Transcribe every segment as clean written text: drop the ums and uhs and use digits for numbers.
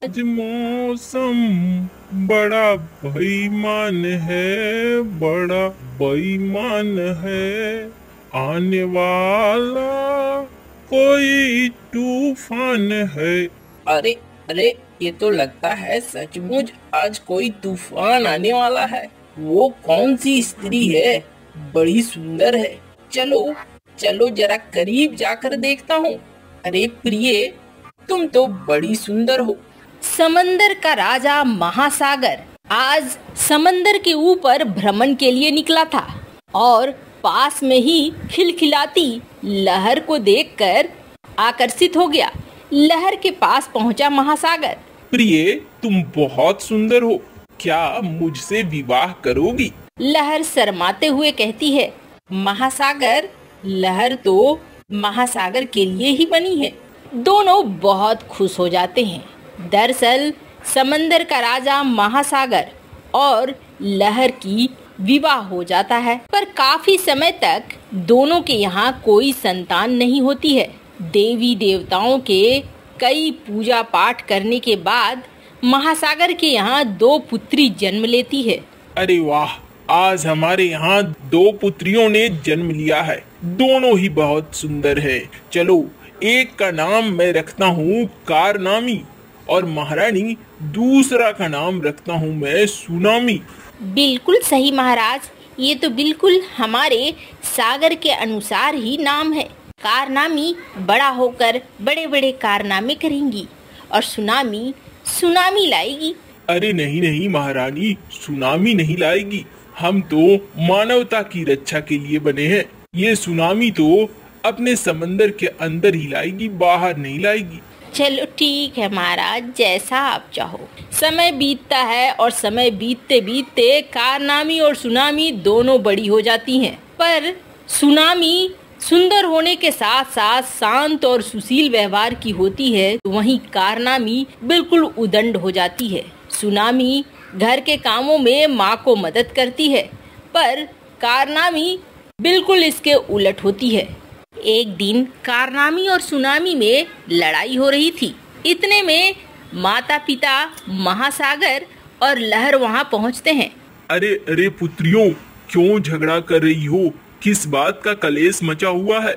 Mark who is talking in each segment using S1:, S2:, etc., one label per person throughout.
S1: आज मौसम बड़ा बेईमान है, बड़ा बेईमान है। आने वाला कोई तूफान है।
S2: अरे अरे, ये तो लगता है सचमुच आज कोई तूफान आने वाला है। वो कौन सी स्त्री है? बड़ी सुंदर है। चलो चलो जरा करीब जाकर देखता हूँ। अरे प्रिय, तुम तो बड़ी सुंदर हो।
S3: समंदर का राजा महासागर आज समंदर के ऊपर भ्रमण के लिए निकला था और पास में ही खिलखिलाती लहर को देखकर आकर्षित हो गया। लहर के पास पहुंचा महासागर।
S1: प्रिय, तुम बहुत सुंदर हो, क्या मुझसे विवाह करोगी?
S3: लहर शर्माते हुए कहती है। महासागर, लहर तो महासागर के लिए ही बनी है। दोनों बहुत खुश हो जाते हैं। दरअसल समंदर का राजा महासागर और लहर की विवाह हो जाता है, पर काफी समय तक दोनों के यहाँ कोई संतान नहीं होती है। देवी देवताओं के कई पूजा पाठ करने के बाद महासागर के यहाँ 2 पुत्री जन्म लेती है।
S1: अरे वाह, आज हमारे यहाँ 2 पुत्रियों ने जन्म लिया है। दोनों ही बहुत सुंदर है। चलो, एक का नाम मैं रखता हूँ कारनामी और महारानी दूसरा का नाम रखता हूँ मैं सुनामी।
S3: बिल्कुल सही महाराज, ये तो बिल्कुल हमारे सागर के अनुसार ही नाम है। कारनामी बड़ा होकर बड़े बड़े कारनामे करेंगी और सुनामी सुनामी लाएगी।
S1: अरे नहीं नहीं महारानी, सुनामी नहीं लाएगी। हम तो मानवता की रक्षा के लिए बने हैं। ये सुनामी तो अपने समंदर के अंदर ही लाएगी, बाहर नहीं लाएगी।
S3: चलो ठीक है महाराज, जैसा आप चाहो। समय बीतता है और समय बीतते बीतते कारनामी और सुनामी दोनों बड़ी हो जाती हैं। पर सुनामी सुंदर होने के साथ साथ शांत और सुशील व्यवहार की होती है, तो वहीं कारनामी बिल्कुल उदंड हो जाती है। सुनामी घर के कामों में माँ को मदद करती है, पर कारनामी बिल्कुल इसके उलट होती है। एक दिन कारनामी और सुनामी में लड़ाई हो रही थी। इतने में माता पिता महासागर और लहर वहां पहुंचते हैं।
S1: अरे अरे पुत्रियों, क्यों झगड़ा कर रही हो? किस बात का कलेश मचा हुआ है?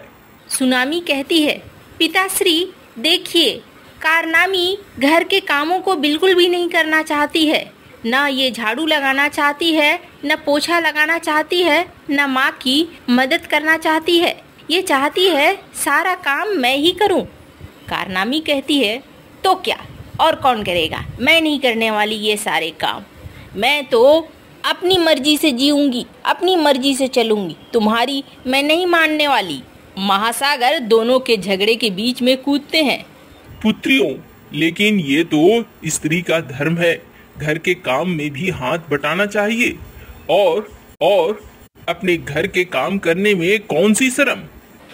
S3: सुनामी कहती है, पिताश्री देखिए, कारनामी घर के कामों को बिल्कुल भी नहीं करना चाहती है। न ये झाड़ू लगाना चाहती है, न पोछा लगाना चाहती है, न माँ की मदद करना चाहती है। ये चाहती है सारा काम मैं ही करूं। कारनामी कहती है, तो क्या, और कौन करेगा? मैं नहीं करने वाली ये सारे काम। मैं तो अपनी मर्जी से जीऊंगी, अपनी मर्जी से चलूंगी, तुम्हारी मैं नहीं मानने वाली। महासागर दोनों के झगड़े के बीच में कूदते हैं।
S1: पुत्रियों, लेकिन ये तो स्त्री का धर्म है। घर के काम में भी हाथ बटाना चाहिए और अपने घर के काम करने में कौन सी शर्म?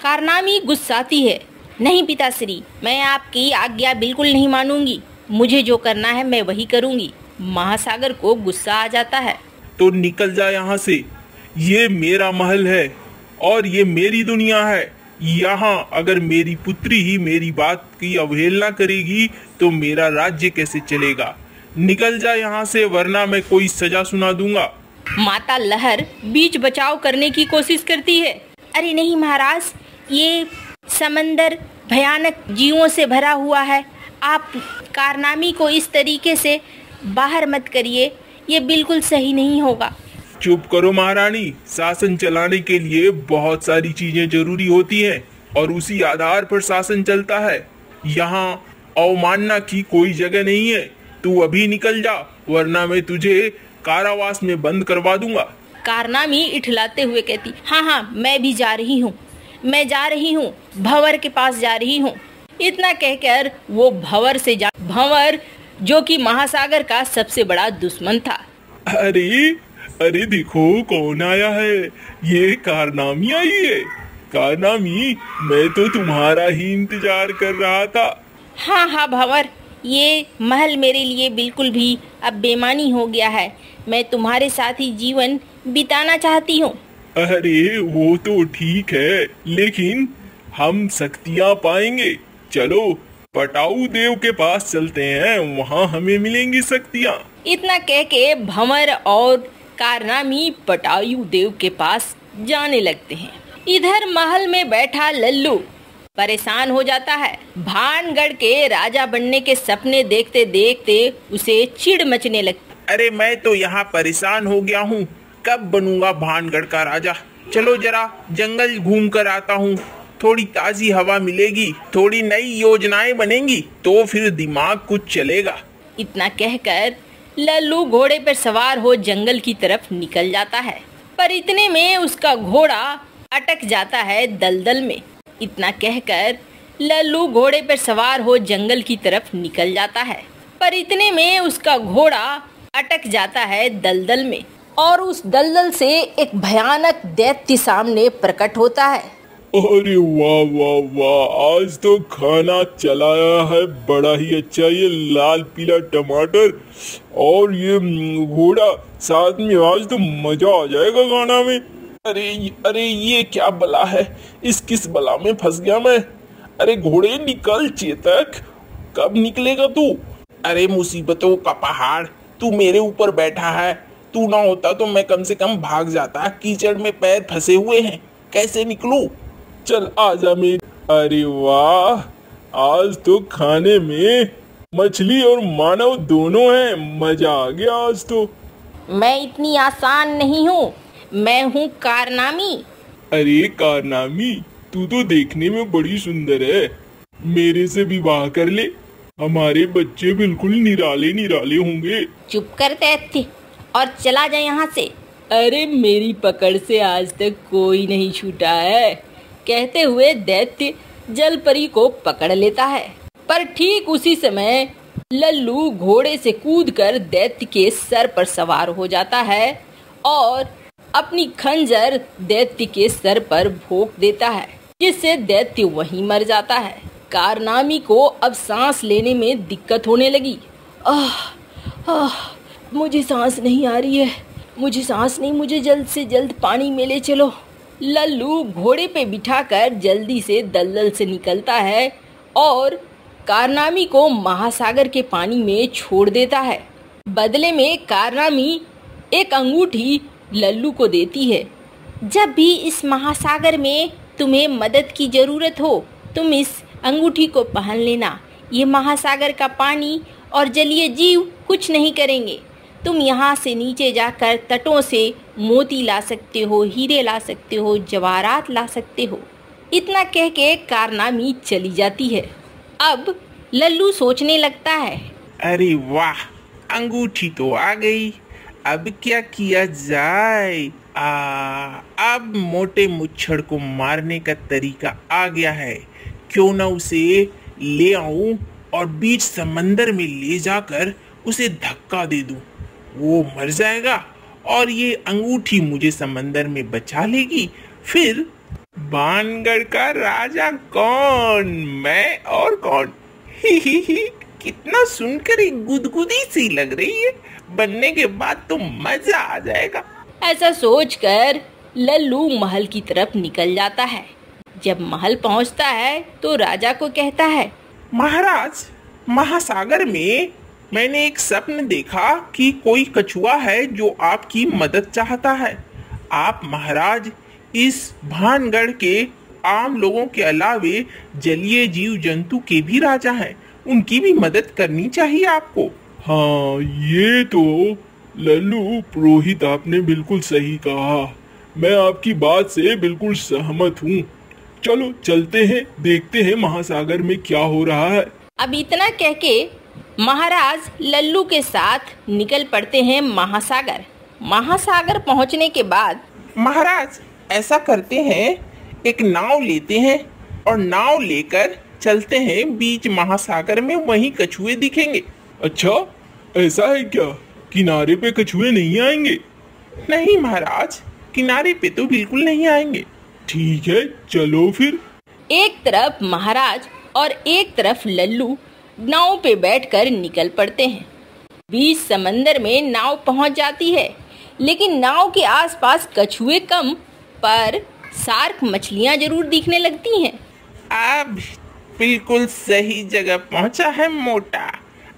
S3: कारनामी गुस्साती है, नहीं पिताश्री, मैं आपकी आज्ञा बिल्कुल नहीं मानूंगी। मुझे जो करना है मैं वही करूंगी। महासागर को गुस्सा आ जाता है।
S1: तो निकल जा यहाँ से। ये मेरा महल है और ये मेरी दुनिया है। यहाँ अगर मेरी पुत्री ही मेरी बात की अवहेलना करेगी तो मेरा राज्य कैसे चलेगा? निकल जा यहाँ से, वरना मैं कोई सजा सुना दूंगा।
S3: माता लहर बीच बचाव करने की कोशिश करती है। अरे नहीं महाराज, ये समंदर भयानक जीवों से भरा हुआ है। आप कारनामी को इस तरीके से बाहर मत करिए, ये बिल्कुल सही नहीं होगा।
S1: चुप करो महारानी, शासन चलाने के लिए बहुत सारी चीजें जरूरी होती हैं और उसी आधार पर शासन चलता है। यहाँ अवमानना की कोई जगह नहीं है। तू अभी निकल जा, वरना मैं तुझे कारावास में बंद करवा दूंगा।
S3: कारनामी इठलाते हुए कहती, हाँ हाँ, मैं भी जा रही हूँ, मैं जा रही हूँ, भंवर के पास जा रही हूँ। इतना कहकर वो भंवर जो कि महासागर का सबसे बड़ा दुश्मन था।
S1: अरे अरे देखो कौन आया है। ये कारनामी आई है। कारनामी, मैं तो तुम्हारा ही इंतजार कर रहा था।
S3: हाँ हाँ भंवर, ये महल मेरे लिए बिल्कुल भी अब बेमानी हो गया है। मैं तुम्हारे साथ ही जीवन बिताना चाहती हूँ।
S1: अरे वो तो ठीक है, लेकिन हम शक्तियाँ पाएंगे। चलो पटाऊ देव के पास चलते हैं, वहाँ हमें मिलेंगी शक्तियाँ।
S3: इतना कह के भंवर और कारनामी पटाऊ देव के पास जाने लगते हैं। इधर महल में बैठा लल्लू परेशान हो जाता है। भानगढ़ के राजा बनने के सपने देखते देखते उसे चिढ़ मचने लगती।
S1: अरे मैं तो यहाँ परेशान हो गया हूँ, कब बनूंगा भानगढ़ का राजा। चलो जरा जंगल घूम कर आता हूँ, थोड़ी ताजी हवा मिलेगी, थोड़ी नई योजनाएं बनेंगी तो फिर दिमाग कुछ चलेगा।
S3: इतना कहकर लल्लू घोड़े पर सवार हो जंगल की तरफ निकल जाता है, पर इतने में उसका घोड़ा अटक जाता है दलदल में। इतना कहकर लल्लू घोड़े पर सवार हो जंगल की तरफ निकल जाता है, पर इतने में उसका घोड़ा अटक जाता है दलदल में और उस दलदल से एक भयानक दैत्य सामने प्रकट होता है।
S1: अरे वाह वाह वाह, आज तो खाना चलाया है बड़ा ही अच्छा। ये लाल पीला टमाटर और ये घोड़ा साथ में, आज तो मजा आ जाएगा खाना में। अरे ये क्या बला है, इस किस बला में फंस गया मैं। अरे घोड़े निकल चेतक, कब निकलेगा तू। अरे मुसीबतों का पहाड़, तू मेरे ऊपर बैठा है, तू ना होता तो मैं कम से कम भाग जाता। कीचड़ में पैर फंसे हुए हैं, कैसे निकलूं। चल आजा मेरी। अरे वाह, आज तो खाने में मछली और मानव दोनों हैं, मजा आ गया आज तो।
S3: मैं इतनी आसान नहीं हूँ, मैं हूँ कारनामी।
S1: अरे कारनामी, तू तो देखने में बड़ी सुंदर है, मेरे से विवाह कर ले, हमारे बच्चे बिल्कुल निराले निराले होंगे।
S3: चुप कर दैत्य और चला जा यहाँ से। अरे मेरी पकड़ से आज तक कोई नहीं छूटा है, कहते हुए दैत्य जलपरी को पकड़ लेता है। पर ठीक उसी समय लल्लू घोड़े से कूदकर दैत्य के सर पर सवार हो जाता है और अपनी खंजर दैत्य के सर पर भोंक देता है, जिससे दैत्य वहीं मर जाता है। कारनामी को अब सांस लेने में दिक्कत होने लगी। मुझे सांस नहीं आ रही है, मुझे सांस नहीं, मुझे जल्द से जल्द पानी में ले चलो। लल्लू घोड़े पे बिठाकर जल्दी से दलदल से निकलता है और कारनामी को महासागर के पानी में छोड़ देता है। बदले में कारनामी एक अंगूठी लल्लू को देती है। जब भी इस महासागर में तुम्हें मदद की जरूरत हो, तुम इस अंगूठी को पहन लेना। ये महासागर का पानी और जलीय जीव कुछ नहीं करेंगे। तुम यहाँ से नीचे जाकर तटों से मोती ला सकते हो, हीरे ला सकते हो, जवाहरात ला सकते हो। इतना कह के कारनामी चली जाती है। अब लल्लू सोचने लगता है,
S1: अरे वाह, अंगूठी तो आ गई, अब क्या किया जाए। अब मोटे मुच्छड़ को मारने का तरीका आ गया है। क्यों ना उसे ले आऊं और बीच समंदर में ले जाकर उसे धक्का दे दूं। वो मर जाएगा और ये अंगूठी मुझे समंदर में बचा लेगी। फिर भानगढ़ का राजा कौन, मैं और कौन। ही कितना सुनकर एक गुदगुदी सी लग रही है, बनने के बाद तो मजा आ जाएगा।
S3: ऐसा सोचकर लल्लू महल की तरफ निकल जाता है। जब महल पहुंचता है तो राजा को कहता है,
S1: महाराज, महासागर में मैंने एक सपन देखा कि कोई कछुआ है जो आपकी मदद चाहता है। आप महाराज इस भानगढ़ के आम लोगों के अलावे जलीय जीव जंतु के भी राजा हैं, उनकी भी मदद करनी चाहिए आपको। हाँ, ये तो लल्लू पुरोहित आपने बिल्कुल सही कहा, मैं आपकी बात से बिल्कुल सहमत हूँ। चलो चलते हैं, देखते हैं महासागर में क्या हो रहा है।
S3: अब इतना कह के महाराज लल्लू के साथ निकल पड़ते हैं महासागर। महासागर पहुंचने के बाद
S1: महाराज ऐसा करते हैं, एक नाव लेते हैं और नाव लेकर चलते हैं बीच महासागर में, वहीं कछुए दिखेंगे। अच्छा, ऐसा है क्या? किनारे पे कछुए नहीं आएंगे? नहीं महाराज, किनारे पे तो बिल्कुल नहीं आएंगे। ठीक है, चलो फिर।
S3: एक तरफ महाराज और एक तरफ लल्लू नाव पे बैठकर निकल पड़ते हैं। बीच समंदर में नाव पहुंच जाती है, लेकिन नाव के आसपास कछुए कम पर शार्क मछलियां जरूर दिखने लगती हैं।
S1: अब
S4: बिल्कुल सही जगह पहुंचा है मोटा।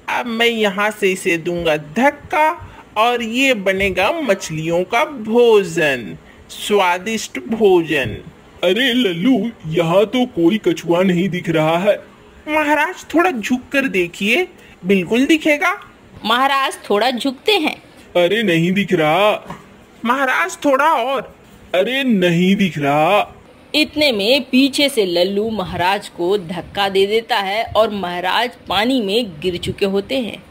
S4: अब मैं यहाँ से इसे दूंगा धक्का और ये बनेगा मछलियों का भोजन, स्वादिष्ट भोजन।
S1: अरे लल्लू, यहाँ तो कोई कछुआ नहीं दिख रहा है।
S4: महाराज थोड़ा झुक कर देखिए, बिल्कुल दिखेगा।
S3: महाराज थोड़ा झुकते हैं।
S1: अरे नहीं दिख रहा।
S4: महाराज थोड़ा और।
S1: अरे नहीं दिख रहा।
S3: इतने में पीछे से लल्लू महाराज को धक्का दे देता है और महाराज पानी में गिर चुके होते हैं।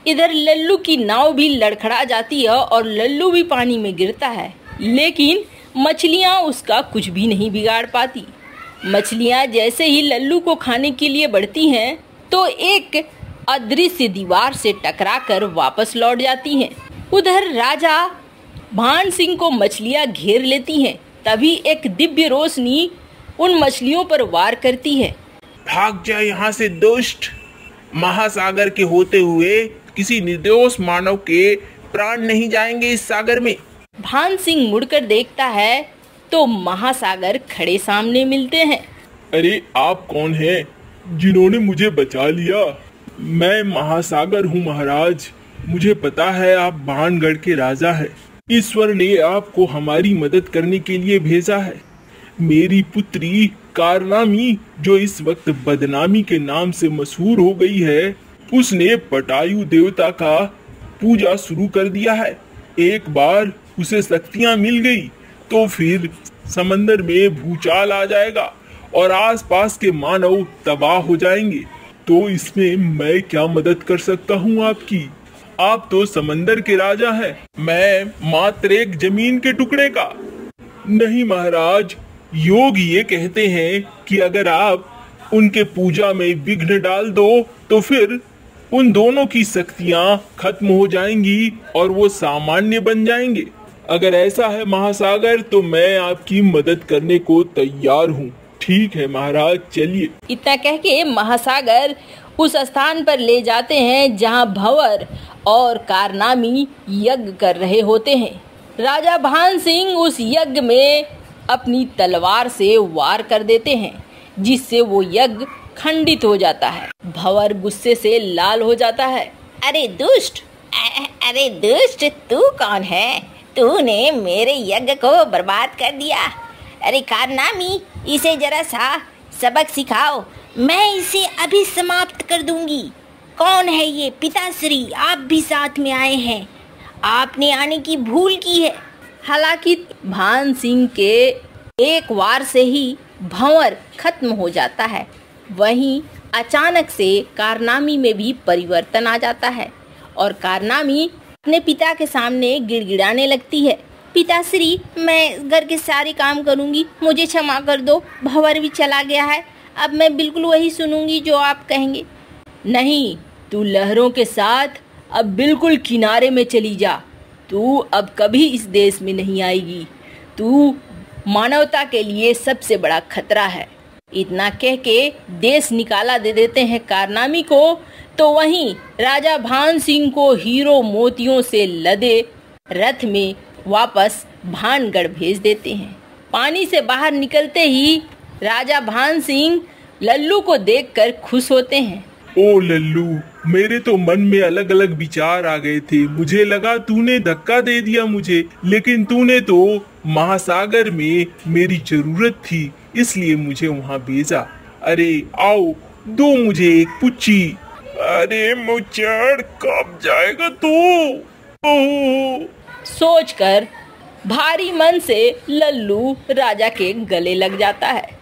S3: इधर लल्लू की नाव भी लड़खड़ा जाती है और लल्लू भी पानी में गिरता है, लेकिन मछलियाँ उसका कुछ भी नहीं बिगाड़ पाती। मछलियाँ जैसे ही लल्लू को खाने के लिए बढ़ती हैं तो एक अदृश्य दीवार से टकराकर वापस लौट जाती हैं। उधर राजा भान सिंह को मछलियाँ घेर लेती हैं। तभी एक दिव्य रोशनी उन मछलियों पर वार करती है।
S4: भाग जा यहाँ से दुष्ट। महासागर के होते हुए किसी निर्दोष मानव के प्राण नहीं जाएंगे इस सागर में।
S3: भान सिंह मुड़कर देखता है तो महासागर खड़े सामने मिलते हैं।
S1: अरे आप कौन हैं जिन्होंने मुझे बचा लिया? मैं महासागर हूँ महाराज। मुझे पता है आप भानगढ़ के राजा हैं। ईश्वर ने आपको हमारी मदद करने के लिए भेजा है। मेरी पुत्री कारनामी, जो इस वक्त बदनामी के नाम से मशहूर हो गई है, उसने पटायु देवता का पूजा शुरू कर दिया है। एक बार उसे शक्तियां मिल गई तो फिर समंदर में भूचाल आ जाएगा और आसपास के मानव तबाह हो जाएंगे। तो इसमें मैं क्या मदद कर सकता हूँ आपकी? आप तो समंदर के राजा हैं, मैं मात्र एक जमीन के टुकड़े का। नहीं महाराज, योग ये कहते हैं कि अगर आप उनके पूजा में विघ्न डाल दो तो फिर उन दोनों की शक्तियां खत्म हो जाएंगी और वो सामान्य बन जाएंगे। अगर ऐसा है महासागर, तो मैं आपकी मदद करने को तैयार हूँ। ठीक है महाराज, चलिए।
S3: इतना कह के महासागर उस स्थान पर ले जाते हैं जहाँ भंवर और कारनामी यज्ञ कर रहे होते हैं। राजा भान सिंह उस यज्ञ में अपनी तलवार से वार कर देते हैं, जिससे वो यज्ञ खंडित हो जाता है। भंवर गुस्से से लाल हो जाता है।
S5: अरे दुष्ट, अरे दुष्ट, तू कौन है? तूने मेरे यज्ञ को बर्बाद कर दिया। अरे कारनामी, इसे जरा सा सबक सिखाओ, मैं इसे अभी समाप्त कर दूंगी। कौन है ये? पिताश्री, आप भी साथ में आए हैं। आपने आने की भूल की है।
S3: हालांकि भान सिंह के एक वार से ही भंवर खत्म हो जाता है, वहीं अचानक से कारनामी में भी परिवर्तन आ जाता है और कारनामी अपने पिता के सामने गिड़गिड़ाने लगती है। पिताश्री, मैं घर के सारे काम करूंगी, मुझे क्षमा कर दो। भंवर भी चला गया है, अब मैं बिल्कुल वही सुनूंगी जो आप कहेंगे। नहीं, तू लहरों के साथ अब बिल्कुल किनारे में चली जा। तू अब कभी इस देश में नहीं आएगी। तू मानवता के लिए सबसे बड़ा खतरा है। इतना कह के देश निकाला दे देते हैं कारनामी को। तो वहीं राजा भान सिंह को हीरो मोतियों से लदे रथ में वापस भानगढ़ भेज देते हैं। पानी से बाहर निकलते ही राजा भान सिंह लल्लू को देखकर खुश होते हैं।
S1: ओ लल्लू, मेरे तो मन में अलग अलग विचार आ गए थे। मुझे लगा तूने धक्का दे दिया मुझे, लेकिन तूने तो महासागर में मेरी जरूरत थी, इसलिए मुझे वहाँ भेजा। अरे आओ, दो मुझे एक पुच्ची। अरे मुचड़, कब जाएगा तू?
S3: सोचकर भारी मन से लल्लू राजा के गले लग जाता है।